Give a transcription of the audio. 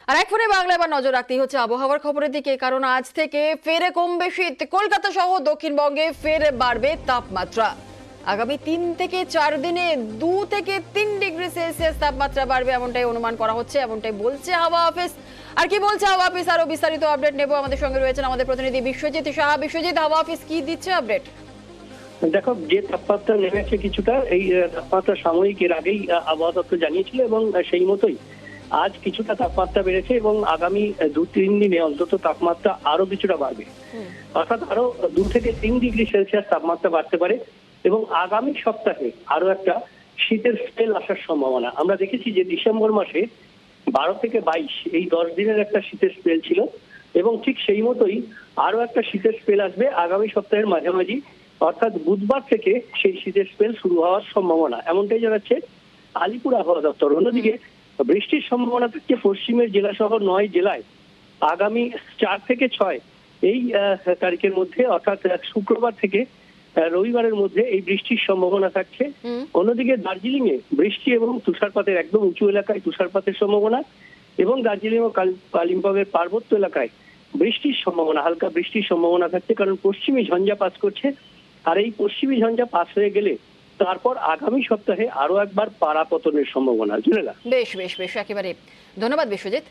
আর এক ফোনে বাংলায় এবার নজর রাখতেই হচ্ছে আবহাওয়ার খবরের দিকে, কারণ আজ থেকে ফের কমবে শীত। কলকাতা সহ দক্ষিণবঙ্গে ফের বাড়বে তাপমাত্রা। আগামী 3 থেকে 4 দিনে 2 থেকে 3 ডিগ্রি সেলসিয়াস তাপমাত্রা বাড়বে, এমনটাই অনুমান করা হচ্ছে, এমনটাই বলছে হাওয়া অফিস। আর কি বলছে হাওয়া অফিস, আরো বিস্তারিত আপডেট নেব। আমাদের সঙ্গে রয়েছেন আমাদের প্রতিনিধি বিশ্বজিৎ সাহা। বিশ্বজিৎ, হাওয়া অফিস কি দিচ্ছে আপডেট? দেখো, যে তাপমাত্রা নেমেছে কিছুটা, এই তাপমাত্রা সাময়িক এর আগেই আবহাওয়া দপ্তর জানিয়েছিল এবং সেই মতোই আজ কিছুটা তাপমাত্রা বেড়েছে এবং আগামী 2-3 দিনে অন্তত তাপমাত্রা আরো কিছুটা বাড়বে। অর্থাৎ আরো 2 থেকে 3 ডিগ্রি সেলসিয়াস তাপমাত্রা বাড়তে পারে এবং আগামী সপ্তাহে আরো একটা শীতের স্পেল আসার সম্ভাবনা। আমরা দেখেছি যে ডিসেম্বর মাসে 12 থেকে 22 এই 10 দিনের একটা শীতের স্পেল ছিল এবং ঠিক সেই মতোই আরো একটা শীতের স্পেল আসবে আগামী সপ্তাহের মাঝামাঝি, অর্থাৎ বুধবার থেকে সেই শীতের স্পেল শুরু হওয়ার সম্ভাবনা, এমনটাই জানাচ্ছে আলিপুর আবহাওয়া দপ্তর। অন্যদিকে বৃষ্টির সম্ভাবনা থাকছে পশ্চিমের জেলা সহ 9 জেলায় আগামী 4 থেকে 6 এই তারিখের মধ্যে, অর্থাৎ শুক্রবার থেকে রবিবারের মধ্যে এই বৃষ্টির সম্ভাবনা থাকছে। অন্যদিকে দার্জিলিং এ বৃষ্টি এবং তুষারপাতের, একদম উঁচু এলাকায় তুষারপাতের সম্ভাবনা এবং দার্জিলিং ও কালিম্পংয়ের পার্বত্য এলাকায় বৃষ্টির সম্ভাবনা, হালকা বৃষ্টির সম্ভাবনা থাকছে, কারণ পশ্চিমী ঝঞ্ঝা পাস করছে। আর এই পশ্চিমী ঝঞ্ঝা পাস হয়ে গেলে তারপর আগামী সপ্তাহে আরো একবার পাড়া পতনের সম্ভাবনা। জুনেলা, বেশ বেশ বেশ, একেবারে ধন্যবাদ বিশ্বজিৎ।